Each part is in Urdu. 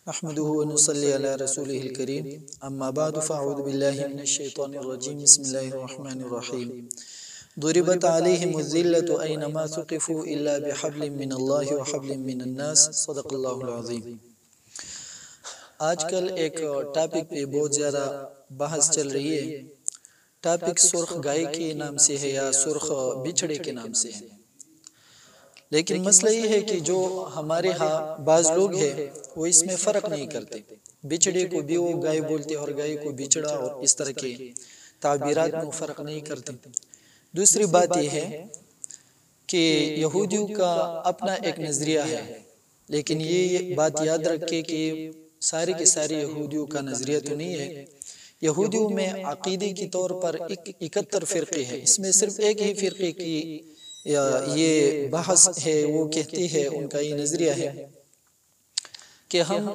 نحمده ونصلي على رسوله الكريم اما بعد فاعوذ بالله من الشيطان الرجيم بسم الله الرحمن الرحيم ضربت عليهم الذلة اينما ثقفوا الا بحبل من الله وحبل من الناس صدق اللہ العظیم۔ آج کل ایک ٹاپک پہ بہت زیادہ بحث چل رہی ہے۔ ٹاپک سرخ گائے کے نام سے ہے یا سرخ بچھڑے کے نام سے ہے، لیکن مسئلہ یہ ہے کہ جو ہمارے ہاں بعض لوگ ہیں وہ اس میں فرق نہیں کرتے، بچڑے کو بھی وہ گائے بولتے اور گائے کو بچڑا، اور اس طرح کے تعبیرات میں فرق نہیں کرتے۔ دوسری بات یہ ہے کہ یہودیوں کا اپنا ایک نظریہ ہے، لیکن یہ بات یاد رکھے کہ سارے کے سارے یہودیوں کا نظریہ تو نہیں ہے۔ یہودیوں میں عقیدے کے طور پر 71 فرقے ہیں، اس میں صرف ایک ہی فرقے کی یہ بحث ہے، وہ کہتی ہے، ان کا یہ نظریہ ہے کہ ہم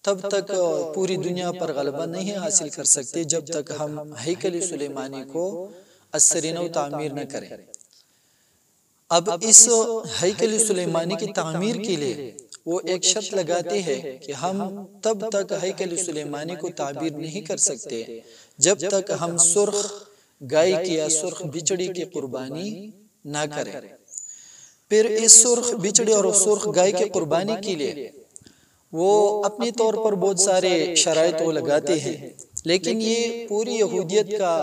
تب تک پوری دنیا پر غلبہ نہیں حاصل کر سکتے جب تک ہم ہیکل سلیمانی کو اثر نو تعمیر نہ کریں۔ اب اس ہیکل سلیمانی کی تعمیر کے لیے وہ ایک شرط لگاتے ہیں کہ ہم تب تک ہیکل سلیمانی کو تعمیر نہیں کر سکتے جب تک ہم سرخ گائے کی یا سرخ بچڑی کی قربانی نہ کریں۔ پھر اس سرخ بچڑے اور سرخ گائے کی قربانی کے لیے وہ اپنی طور پر بہت سارے شرائط وہ لگاتے ہیں، لیکن یہ پوری یہودیت کا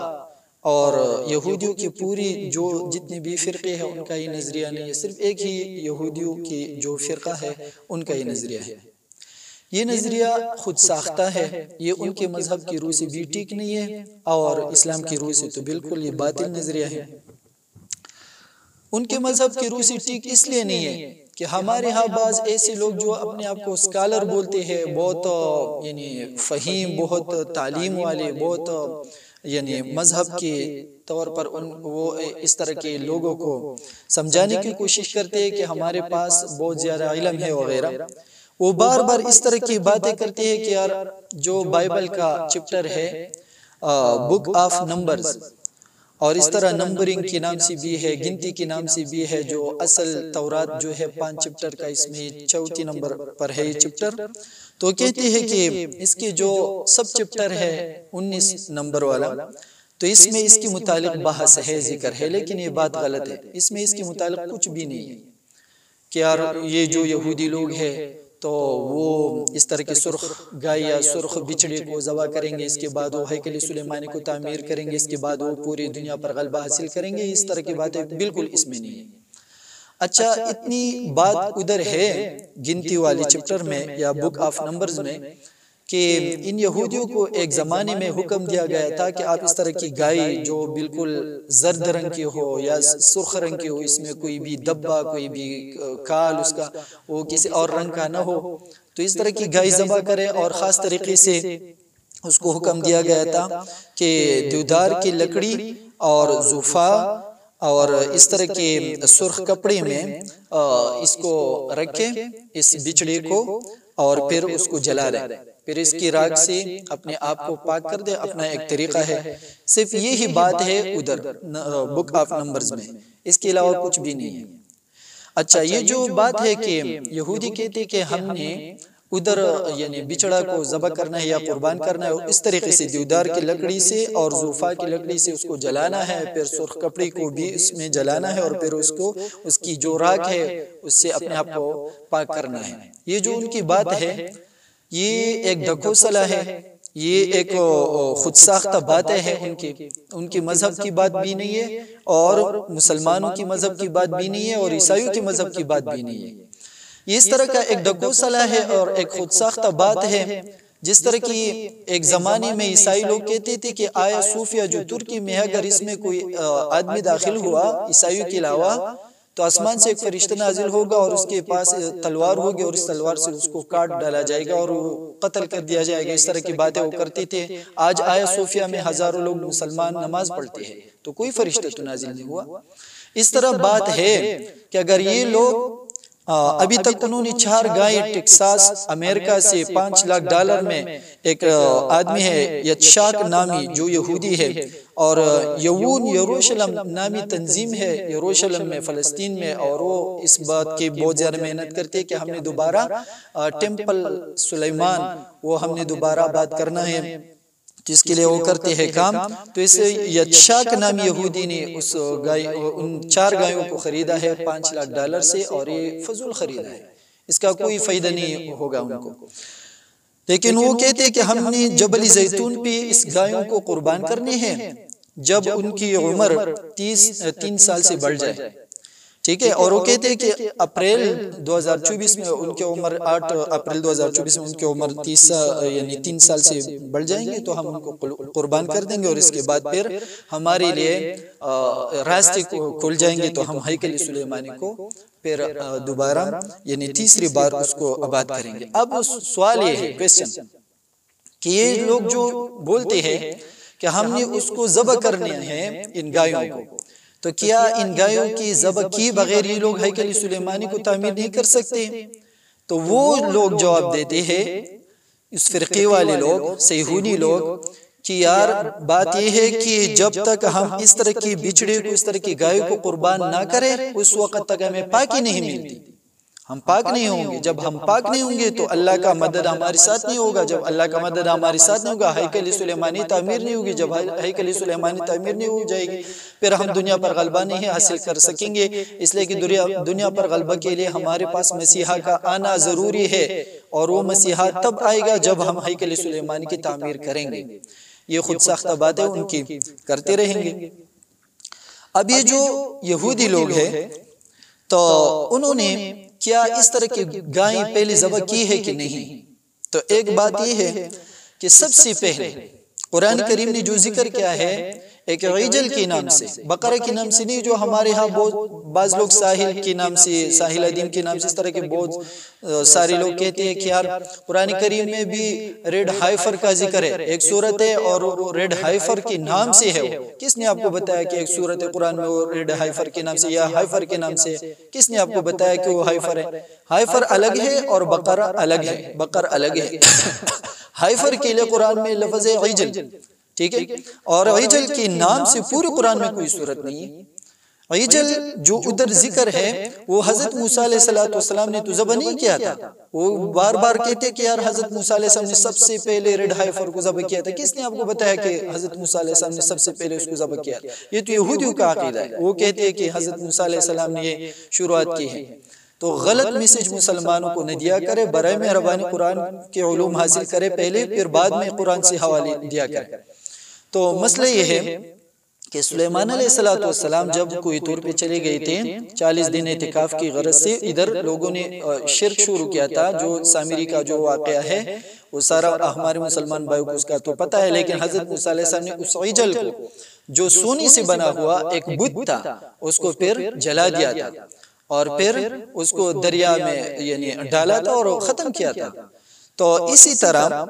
اور یہودیوں کی پوری جو جتنے بھی فرقے ہیں ان کا یہ نظریہ نہیں ہے، صرف ایک ہی یہودیوں کی جو فرقہ ہے ان کا یہ نظریہ ہے۔ یہ نظریہ خود ساختہ ہے، یہ ان کے مذہب کی روح سے بھی ٹھیک نہیں ہے اور اسلام کی روح سے تو بالکل یہ باطل نظریہ ہے۔ ان کے مذہب کی روح سے ٹھیک اس لیے نہیں ہے کہ ہمارے ہاں بعض ایسے لوگ جو اپنے آپ کو اسکالر بولتے ہیں، بہت فہیم، بہت تعلیم والے، بہت مذہب کے طور پر وہ اس طرح کے لوگوں کو سمجھانے کی کوشش کرتے ہیں کہ ہمارے پاس بہت زیادہ علم ہے وغیرہ۔ وہ بار بار اس طرح کی باتیں کرتے ہیں کہ یار جو بائبل کا چپٹر ہے بک آف نمبرز، اور اس طرح نمبرنگ کے نام سے بھی ہے، گنتی کے نام سے بھی ہے، جو اصل تورات جو ہے 5 چپٹر کا، اس میں 34 نمبر پر ہے یہ چپٹر، تو کہتے ہیں کہ اس کے جو سب چپٹر ہے 19 نمبر والا، تو اس میں اس کے متعلق بحث ہے، ذکر ہے، لیکن یہ بات غلط ہے، اس میں اس کے متعلق کچھ بھی نہیں ہے کہ یار یہ جو یہودی لوگ ہیں تو وہ اس طرح کے سرخ گائے یا سرخ بچڑے کو ذبح کریں گے، اس کے بعد وہ ہیکل سلیمانی کو تعمیر کریں گے، اس کے بعد وہ پوری دنیا پر غلبہ حاصل کریں گے، اس طرح کی باتیں بالکل اس میں نہیں ہے۔ اچھا، اتنی بات ادھر ہے گنتی والی چپٹر میں یا بک آف نمبرز میں کہ ان یہودیوں کو ایک زمانے میں حکم دیا گیا تھا کہ آپ اس طرح کی گائے جو بالکل زرد رنگ کی ہو یا سرخ رنگ کی ہو، اس میں کوئی بھی دبا، کوئی بھی کال اس کا وہ کسی اور رنگ کا نہ ہو، تو اس طرح کی گائے ذبح کرے، اور خاص طریقے سے اس کو حکم دیا گیا تھا کہ دیودار کی لکڑی اور زوفا اور اس طرح کے سرخ کپڑے میں اس کو رکھے، اس بچڑے کو، اور پھر اس کو جلا دیں، پھر اس کی راکھ سے اپنے آپ کو پاک کر دے۔ اپنا ایک طریقہ ہے، صرف یہی بات ہے ادھر بک آف نمبرز میں، اس کے علاوہ کچھ بھی نہیں ہے۔ اچھا، یہ جو بات ہے کہ یہودی کہتے کہ ہم نے ادھر بچڑا کو ذبح کرنا ہے یا قربان کرنا ہے، اس طریقے سے دیودار کی لکڑی سے اور زوفا کی لکڑی سے اس کو جلانا ہے، پھر سرخ کپڑے کو بھی اس میں جلانا ہے، اور پھر اس کو اس کی جو راکھ ہے اس سے اپنے آپ کو پاک کرنا ہے۔ یہ جو ان کی بات ہے یہ ایک ڈھکوسلا ہے، یہ ایک خود ساختہ باتیں ہیں ان کی مذہب کی بات بھی نہیں ہے، اور مسلمانوں کی مذہب کی بات بھی نہیں ہے، اور عیسائیوں کی مذہب کی بات بھی نہیں ہے۔ یہ اس طرح کا ایک ڈھکوسلا ہے اور ایک خود ساختہ بات ہے، جس طرح کی ایک زمانے میں عیسائی لوگ کہتے تھے کہ آیا صوفیہ جو ترکی میں ہے، اگر اس میں کوئی آدمی داخل ہوا عیسائیوں کے علاوہ تو آسمان سے ایک فرشتہ نازل ہوگا اور اس کے پاس تلوار ہوگی، اور اس تلوار سے اس کو کاٹ ڈالا جائے گا اور وہ قتل کر دیا جائے گا۔ اس طرح کی باتیں وہ کرتے تھے۔ آج آیا صوفیہ میں ہزاروں لوگ مسلمان نماز پڑھتے ہیں، تو کوئی فرشتہ تو نازل نہیں ہوا۔ اس طرح بات ہے کہ اگر یہ لوگ ابھی تک انہوں نے 4 گائے ٹیکساس امریکہ سے $5 لاکھ میں، ایک آدمی ہے یتشاک نامی جو یہودی ہے، اور یوون یروشلم نامی تنظیم ہے یروشلم میں فلسطین میں، اور وہ اس بات کی بہت زیادہ محنت کرتے ہیں کہ ہم نے دوبارہ ٹیمپل سلیمان وہ ہم نے دوبارہ آباد کرنا ہے، جس کے لیے وہ کرتے ہیں کام۔ تو اس یتشاک نامی یہودی نے ان 4 گایوں کو خریدا ہے $5 لاکھ سے، اور یہ فضول خریدا ہے، اس کا کوئی فائدہ نہیں ہوگا ان کو۔ لیکن وہ کہتے ہیں کہ ہم نے جبل زیتون پہ اس گایوں کو قربان کرنے ہیں جب ان کی عمر 3 سال سے بڑھ جائے، ٹھیک ہے۔ اور وہ کہتے ہیں کہ اپریل 2024 میں ان کی عمر 8 اپریل 2024 میں ان کی عمر 3 سال سے بڑھ جائیں گے تو ہم ان کو قربان کر دیں گے، اور اس کے بعد پھر ہمارے لیے راستے کھل جائیں گے، تو ہم ہیکل سلیمانی کو پھر دوبارہ یعنی تیسری بار اس کو آباد کریں گے۔ اب سوال یہ ہے کویسچن کہ یہ لوگ جو بولتے ہیں کہ ہم نے اس کو ذبح کرنے ہیں ان گایوں کو، تو کیا ان گایوں کی ذبح کی بغیر یہ لوگ ہیکل سلیمانی کو تعمیر نہیں کر سکتے؟ تو وہ لوگ جواب دیتے ہیں، اس فرقے والے لوگ، صہیونی لوگ، کہ یار بات یہ ہے کہ جب تک ہم اس طرح کی بچڑے کو، اس طرح کی گایوں کو قربان نہ کریں اس وقت تک ہمیں پاکی نہیں ملتی، ہم پاک نہیں ہوں گے۔ جب ہم پاک نہیں ہوں گے تو اللہ کا مدد ہمارے ساتھ نہیں ہوگا، جب اللہ کا مدد ہمارے ساتھ نہیں ہوگا ہیکل سلیمانی تعمیر نہیں ہوگی، جب ہیکل سلیمانی تعمیر نہیں ہو جائے گی پھر ہم دنیا پر غلبہ نہیں حاصل کر سکیں گے۔ اس لیے کہ دنیا پر غلبہ کے لیے ہمارے پاس مسیحا کا آنا ضروری ہے، اور وہ مسیحا تب آئے گا جب ہم ہیکل سلیمانی کی تعمیر کریں گے۔ یہ خود ساختہ باتیں ان کی کرتے رہیں گے۔ اب یہ جو یہودی لوگ ہیں تو انہوں نے کیا اس طرح کی گائیں پہلے ذبح کی ہے کہ نہیں؟ تو ایک بات یہ ہے کہ سب سے پہلے قرآن کریم نے جو ذکر کیا ہے ایک عیجل کے نام سے، بقرہ کے نام سے نہیں، جو ہمارے ہاں بعض لوگ ساحل کے نام سے، ساحل ادیم کے نام سے، اس طرح کے بہت سارے لوگ کہتے ہیں کہ یار قرآن کریم میں بھی ریڈ ہائفر کا ذکر ہے، ایک صورت ہے اور وہ ریڈ ہائفر کے نام سے ہے۔ وہ کس نے آپ کو بتایا کہ ایک صورت ہے قرآن میں وہ ریڈ ہائفر کے نام سے یا ہائفر کے نام سے؟ کس نے آپ کو بتایا کہ وہ ہائفر ہے؟ ہائفر الگ ہے اور بقرہ الگ ہے، بقر الگ ہے۔ ہائفر کے لیے قرآن میں لفظ ہے عیجل، ٹھیک ہے، اور عیجل کے نام سے پورے قرآن میں کوئی صورت نہیں ہے۔ عیجل جو ادھر ذکر ہے وہ حضرت موسیٰ علیہ السلام نے تو ذبح نہیں کیا تھا، وہ بار بار کہتے کہ یار حضرت موسیٰ علیہ السلام نے سب سے پہلے ریڈ ہائفر کو ذبح کیا تھا۔ کس نے آپ کو بتایا کہ حضرت موسیٰ علیہ السلام نے سب سے پہلے اس کو ذبح کیا؟ یہ تو یہودیوں کا عقیدہ ہے، وہ کہتے ہیں کہ حضرت موسیٰ علیہ السلام نے یہ شروعات کی ہے۔ تو غلط میسج مسلمانوں کو نہ دیا کرے، برائے مہربانی قرآن کے علوم حاصل کرے پہلے، پھر بعد میں قرآن سے حوالے دیا کرے۔ تو مسئلہ یہ ہے کہ سلیمان علیہ السلام جب کوئی طور پہ چلے گئے تھے 40 دن اعتکاف کی غرض سے، ادھر لوگوں نے شرک شروع کیا تھا۔ جو سامری کا جو واقعہ ہے وہ سارا ہمارے مسلمان بھائیوں کو اس کا تو پتہ ہے، لیکن حضرت موسیٰ علیہ السلام نے اس عیجل کو جو سونے سے بنا ہوا ایک بت تھا اس کو پھر جلا دیا تھا، اور پھر اس کو دریا میں یعنی ڈالا تھا اور ختم کیا تھا۔ تو اسی طرح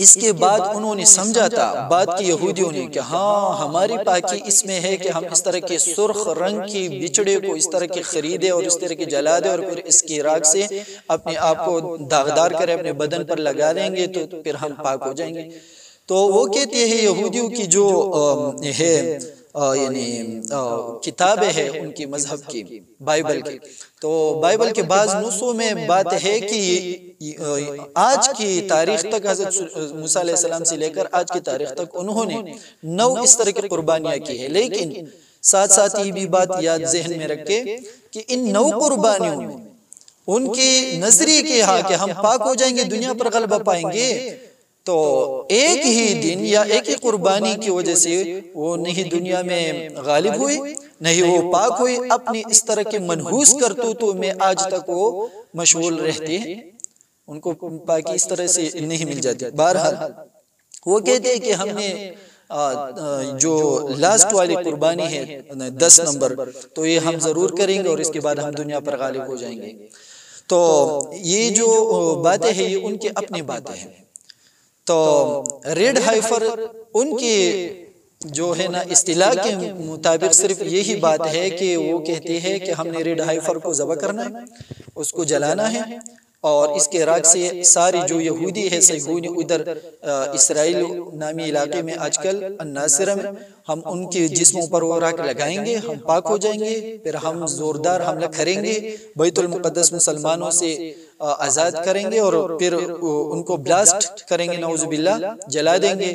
اس کے بعد انہوں نے سمجھا تھا بات کی یہودیوں نے کہ ہاں ہماری پاکی اس میں ہے کہ ہم اس طرح کے سرخ رنگ کی بچڑے کو اس طرح کے خریدے اور اس طرح کے جلا دے، اور پھر اس کی راکھ سے اپنے آپ کو داغدار کرے، اپنے بدن پر لگا دیں گے تو پھر ہم پاک ہو جائیں گے۔ تو وہ کہتے ہیں یہودیوں کی جو ہے یعنی کتابیں ہیں ان کی مذہب کی، بائبل کی، تو بائبل کے بعض نصوصوں میں بات ہے کہ آج کی تاریخ تک حضرت موسیٰ علیہ السلام سے لے کر آج کی تاریخ تک انہوں نے 9 اس طرح کی قربانیاں کی ہیں، لیکن ساتھ ساتھ یہ بھی بات یاد ذہن میں رکھے کہ ان 9 قربانیوں میں ان کے نظریے کے ہاں کہ ہم پاک ہو جائیں گے، دنیا پر غلبہ پائیں گے، تو ایک ہی دن یا ایک ہی قربانی کی وجہ سے وہ نہیں دنیا میں غالب ہوئے، نہیں وہ پاک ہوئے، اپنی اس طرح کے منحوس کرتوتوں میں آج تک وہ مشغول رہتے ہیں، ان کو پاکی اس طرح سے نہیں مل جاتی۔ بہرحال وہ کہتے ہیں کہ ہم نے جو لاسٹ والی قربانی ہے 10 نمبر تو یہ ہم ضرور کریں گے، اور اس کے بعد ہم دنیا پر غالب ہو جائیں گے۔ تو یہ جو باتیں ہیں یہ ان کے اپنی باتیں ہیں۔ تو ریڈ ہائفر ان کی جو ہے نا اصطلاح کے مطابق صرف یہی بات ہے کہ وہ کہتے ہیں کہ ہم نے ریڈ ہائفر کو ذبح کرنا ہے، اس کو جلانا ہے، اور اس کے عراق سے سارے جو یہودی ہے صہیونی ادھر اسرائیل نامی علاقے میں آج کل الناصرہ میں، ہم ان کے جسموں پر وہ راک لگائیں گے، ہم پاک ہو جائیں گے، پھر ہم زوردار حملہ کریں گے، بیت المقدس مسلمانوں سے آزاد کریں گے اور پھر ان کو بلاسٹ کریں گے، نعوذ باللہ جلا دیں گے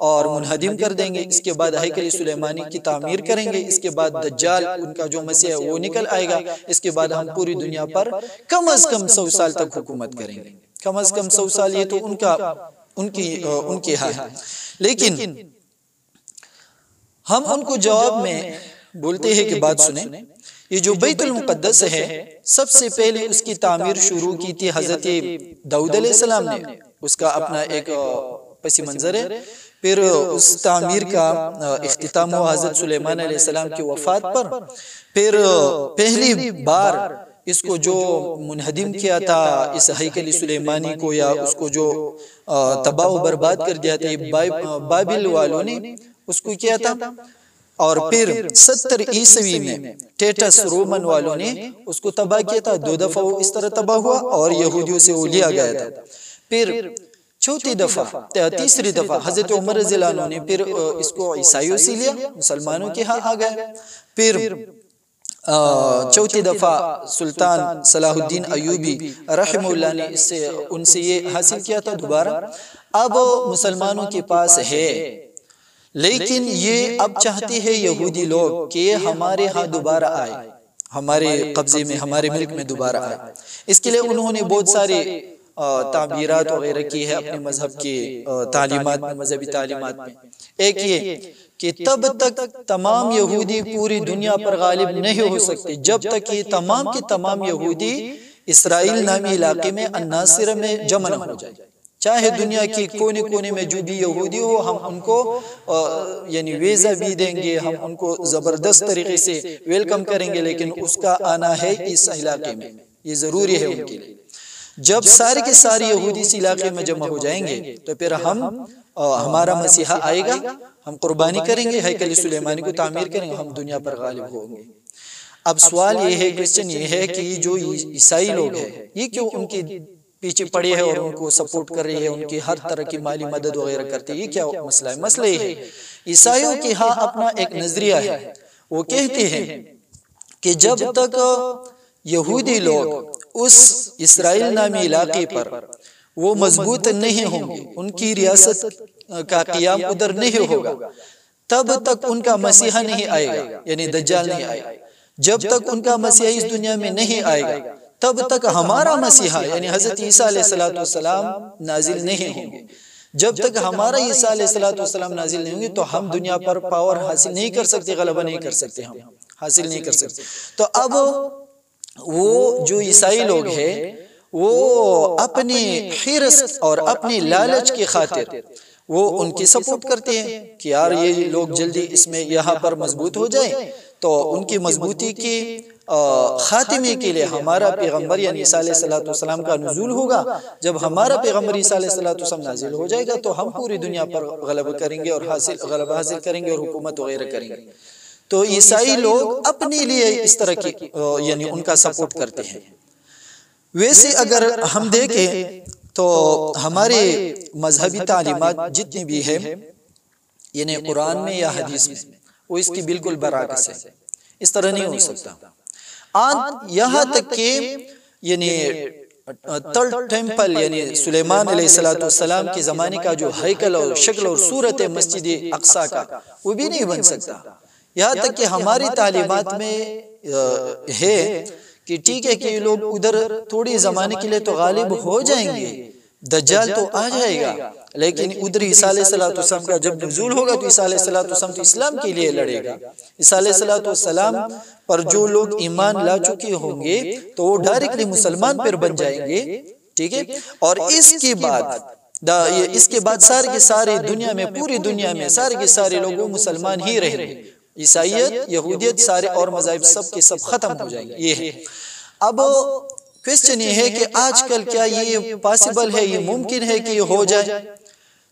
اور منہدم کر دیں گے۔ اس کے بعد ہیکل سلیمانی کی تعمیر کریں گے، اس کے بعد دجال ان کا جو مسیح ہے وہ نکل آئے گا، اس کے بعد ہم پوری دنیا پر کم از کم 100 سال تک حکومت کریں گے، کم از کم 100 سال، یہ تو ان کی ہے۔ لیکن ہم ان کو جواب میں بولتے ہیں کہ بات سنیں، یہ جو بیت المقدس ہے سب سے پہلے اس کی تعمیر شروع کی تھی حضرت داؤد علیہ السلام نے، اس کا اپنا ایک پس منظر ہے۔ پھر اس تعمیر کا اختتام ہوا حضرت سلیمان علیہ السلام کی وفات پر۔ پھر پہلی بار اس کو جو منہدم کیا تھا اس ہیکل سلیمانی کو، یا اس کو جو تباہ و برباد کر دیا تھا بابل والوں نے، اس کو کیا تھا۔ اور پھر 70 عیسوی میں ٹیٹس رومن والوں نے اس کو تباہ کیا تھا، 2 دفعہ وہ اس طرح تباہ ہوا اور یہودیوں سے وہ لیا گیا تھا۔ پھر تیسری دفعہ حضرت عمر رضی اللہ عنہ نے پھر اس کو عیسائیوں سے لیا، مسلمانوں کے ہاں آ گئے۔ پھر چوتھی دفعہ سلطان صلاح الدین ایوبی رحمہ اللہ نے ان سے یہ حاصل کیا تھا دوبارہ۔ اب مسلمانوں کے پاس ہے، لیکن یہ اب چاہتے ہیں یہودی لوگ کہ ہمارے ہاں دوبارہ آئے، ہمارے قبضے میں، ہمارے ملک میں دوبارہ آئے۔ اس کے لیے انہوں نے بہت سارے تعبیرات وغیرہ کی ہے اپنے مذہب کی تعلیمات میں، مذہبی تعلیمات میں۔ ایک یہ کہ تب تک تمام یہودی پوری دنیا پر غالب نہیں ہو سکتے جب تک یہ تمام کے تمام یہودی اسرائیل نامی علاقے میں الناصرہ میں جمع نہ ہو جائے۔ چاہے دنیا کے کونے کونے میں جو بھی یہودی ہو، ہم ان کو یعنی ویزا بھی دیں گے، ہم ان کو زبردست طریقے سے ویلکم کریں گے، لیکن اس کا آنا ہے اس علاقے میں، یہ ضروری ہے ان کے لیے۔ جب سارے کے سارے یہودی اس علاقے میں جمع ہو جائیں گے تو پھر ہمارا مسیحا آئے گا، ہم قربانی کریں گے، ہیکل سلیمانی کو تعمیر کریں گے، ہم دنیا پر غالب ہوں گے۔ اب سوال یہ ہے، کوسچن یہ ہے کہ جو عیسائی لوگ ہیں یہ کیوں ان کے پیچھے پڑے ہیں اور ان کو سپورٹ کر رہے ہیں، ان کی ہر طرح کی مالی مدد وغیرہ کرتے ہیں، یہ کیا مسئلہ ہے؟ مسئلہ یہ ہے عیسائیوں کے ہاں اپنا ایک نظریہ ہے، وہ کہتے ہیں کہ جب تک یہودی لوگ اس اسرائیل نامی علاقے پر وہ مضبوط نہیں ہوں گے، ان کی ریاست کا قیام ادھر نہیں ہوگا، تب تک ان کا مسیحا نہیں آئے گا، یعنی دجال نہیں آئے گا۔ جب تک ان کا مسیحا اس دنیا میں نہیں آئے گا تب تک ہمارا مسیحا یعنی حضرت عیسیٰ علیہ السلام نازل نہیں ہوں گے۔ جب تک ہمارا عیسیٰ علیہ السلام نازل نہیں ہوں گے تو ہم دنیا پر پاور حاصل نہیں کر سکتے، غلبہ نہیں کر سکتے، ہم حاصل نہیں کر سکتے۔ تو اب وہ جو عیسائی لوگ ہیں وہ اپنی حرص اور اپنی لالچ کی خاطر وہ ان کی سپورٹ کرتے ہیں کہ یار یہ لوگ جلدی اس میں یہاں پر مضبوط ہو جائیں، تو ان کی مضبوطی کی خاتمے کے لیے ہمارا پیغمبر یعنی عیسیٰ علیہ السلام کا نزول ہوگا۔ جب ہمارا پیغمبر عیسیٰ علیہ السلام نازل ہو جائے گا تو ہم پوری دنیا پر غلبہ کریں گے اور غلبہ حاصل کریں گے اور حکومت وغیرہ کریں گے۔ تو عیسائی لوگ اپنے لیے اس طرح کی یعنی ان کا سپورٹ کرتے ہیں۔ ویسے اگر ہم دیکھیں تو ہمارے مذہبی تعلیمات جتنی بھی ہیں یعنی قرآن میں یا حدیث میں، وہ اس کی بالکل برعکس ہے، اس طرح نہیں ہو سکتا۔ یہاں تک کہ یعنی تھرڈ ٹیمپل یعنی سلیمان علیہ السلام کے زمانے کا جو ہیکل اور شکل اور صورت ہے مسجد اقصی کا، وہ بھی نہیں بن سکتا۔ یہاں تک کہ ہماری تعلیمات میں ہے کہ ٹھیک ہے کہ یہ لوگ ادھر تھوڑی زمانے کے لیے تو غالب ہو جائیں گے، دجال تو آ جائے گا، لیکن ادھر عیسیٰ علیہ السلام کا جب نزول ہوگا تو عیسیٰ علیہ السلام تو اسلام کے لیے لڑے گا۔ عیسیٰ علیہ السلام پر جو لوگ ایمان لا چکے ہوں گے تو وہ ڈائریکٹلی مسلمان پر بن جائیں گے، ٹھیک ہے۔ اور اس کے بعد سارے کے سارے دنیا میں، پوری دنیا میں سارے کے سارے لوگ وہ مسلمان ہی رہیں گے، عیسائیت، یہودیت، سارے اور مذاہب سب کے سب ختم ہو جائیں گے۔ یہ ہے اب کوسچن یہ ہے کہ آج کل کیا یہ پاسبل ہے، یہ ممکن ہے کہ یہ ہو جائے؟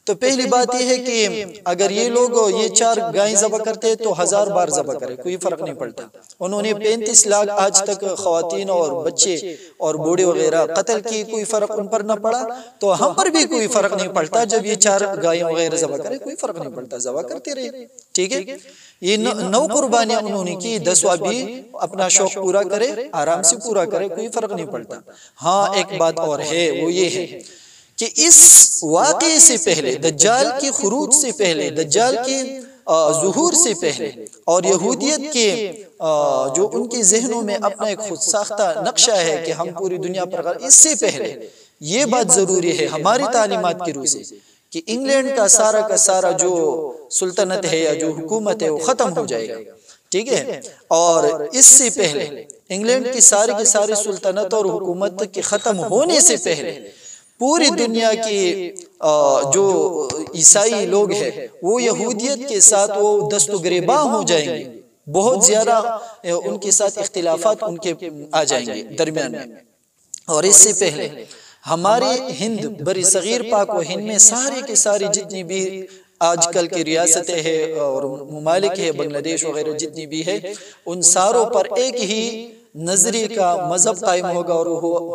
تو پہلی بات یہ ہے کہ اگر یہ لوگ یہ 4 گائیں ذبح کرتے تو 1000 بار ذبح کرے، کوئی فرق نہیں پڑتا۔ انہوں نے 35 لاکھ آج تک خواتین اور بچے اور بوڑھے وغیرہ قتل کی، کوئی فرق ان پر نہ پڑا، تو ہم پر بھی کوئی فرق نہیں پڑتا جب یہ 4 گائیں وغیرہ ذبح کرے، کوئی فرق نہیں پڑتا، ذبح کرتے رہے، ٹھیک ہے۔ یہ 9 قربانیاں انہوں نے کی، 10واں بھی اپنا شوق پورا کرے، آرام سے پورا کرے، کوئی فرق نہیں پڑتا۔ ہاں ایک بات اور ہے، وہ یہ ہے کہ اس واقعے سے پہلے، دجال کی خروج سے پہلے، دجال کے ظہور سے پہلے، اور یہودیت کے جو ان کے ذہنوں میں اپنا ایک خود ساختہ نقشہ ہے کہ ہم پوری دنیا پر اس سے پہلے یہ بات ضروری ہے ہماری تعلیمات کی روح سے کہ انگلینڈ کا سارا جو سلطنت ہے یا جو حکومت ہے وہ ختم ہو جائے گا، ٹھیک ہے۔ اور اس سے پہلے انگلینڈ کی ساری سلطنت اور حکومت کے ختم ہونے سے پہلے پوری دنیا کی جو عیسائی لوگ ہیں وہ یہودیت کے ساتھ وہ دست و گریباں ہو جائیں گے، بہت زیادہ ان کے ساتھ اختلافات ان کے آ جائیں گے درمیان میں۔ اور اس سے پہلے ہمارے ہند بر صغیر پاک و ہند میں سارے کے ساری جتنی بھی آج کل کی ریاستیں ہیں اور ممالک ہیں، بنگلہ دیش وغیرہ جتنی بھی ہے، ان ساروں پر ایک ہی نظریے کا مذہب قائم ہوگا اور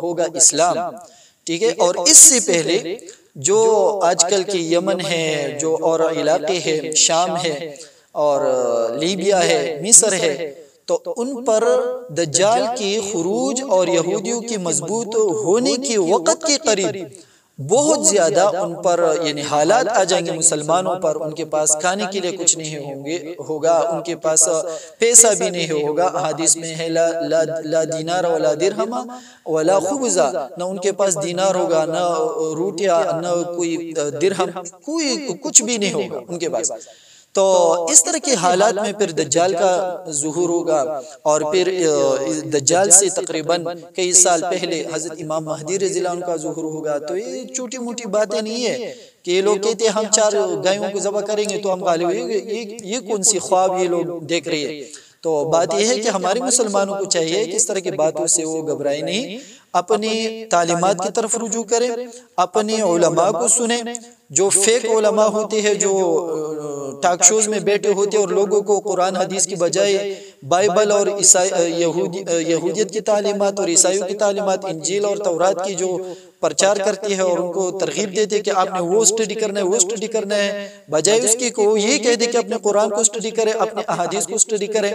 ہوگا اسلام، ٹھیک ہے۔ اور اس سے پہلے جو آج کل کی یمن ہے، جو اور علاقے ہیں، شام ہے اور لیبیا ہے، مصر ہے، تو ان پر دجال کی خروج اور یہودیوں کی مضبوط ہونے کے وقت کے قریب بہت زیادہ ان پر یعنی حالات آ جائیں گے مسلمانوں پر، ان کے پاس کھانے کے لیے کچھ نہیں ہوگا، ان کے پاس پیسہ بھی نہیں ہوگا۔ حدیث میں ہے لا دینار ولا درہم ولا خبز، نہ ان کے پاس دینار ہوگا، نہ روٹیاں، نہ کوئی درہم، کوئی کچھ بھی نہیں ہوگا ان کے پاس۔ تو اس طرح کے حالات میں پھر دجال کا ظہور ہوگا، اور پھر دجال سے تقریباً کئی سال پہلے حضرت امام مہدی رضی اللہ عنہ کا ظہور ہوگا۔ تو یہ چھوٹی موٹی باتیں نہیں ہے کہ یہ لوگ کہتے ہیں ہم 4 گائیوں کو ذبح کریں گے تو ہم غالب ہوئیں گے، یہ کون سی خواب یہ لوگ دیکھ رہے ہیں۔ تو بات یہ ہے کہ ہمارے مسلمانوں کو چاہیے کہ اس طرح کی باتوں سے وہ گھبرائے نہیں، اپنی تعلیمات کی طرف رجوع کریں، اپنی علماء کو سنیں، جو فیک علماء ہوتے ہیں، جو ٹاک شوز میں بیٹھے ہوتے ہیں اور لوگوں کو قرآن حدیث کی بجائے بائبل اور یہودیت کی تعلیمات اور عیسائیوں کی تعلیمات، انجیل اور تورات کی جو پرچار کرتی ہے اور ان کو ترغیب دیتے ہیں کہ آپ نے وہ اسٹڈی کرنا ہے، وہ اسٹڈی کرنا ہے، بجائے اس کی کو یہ کہہ دے کہ اپنے قرآن کو اسٹڈی کریں، اپنے احادیث کو اسٹڈی کریں۔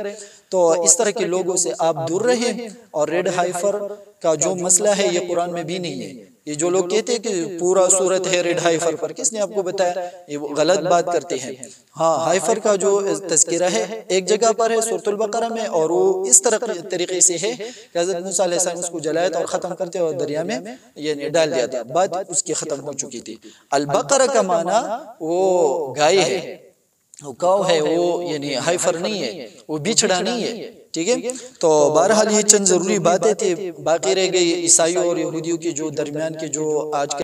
تو اس طرح کے لوگوں سے آپ دور رہیں۔ اور ریڈ ہائفر کا جو مسئلہ ہے یہ قرآن میں بھی نہیں ہے۔ یہ جو لوگ کہتے ہیں کہ پورا صورت ہے ریڈ ہائفر پر، کس نے آپ کو بتایا؟ یہ غلط بات کرتے ہیں۔ ہاں، ہائفر کا جو تذکرہ ہے ایک جگہ پر ہے سورۃ البقرہ میں، اور وہ اس طریقے سے ہے کہ حضرت موسیٰ علیہ السلام اس کو جلایا تھا اور ختم کرتے اور دریا میں یہ ڈال دیا تھا، بات اس کی ختم ہو چکی تھی۔ البقرہ کا معنی وہ گائے ہے، وہ کاؤ ہے، وہ یعنی ہائفر نہیں ہے، وہ بچھڑا نہیں ہے، ٹھیک ہے۔ تو بہرحال یہ چند ضروری باتیں تھیں، باقی رہ گئی عیسائیوں اور یہودیوں کے جو درمیان کے جو آج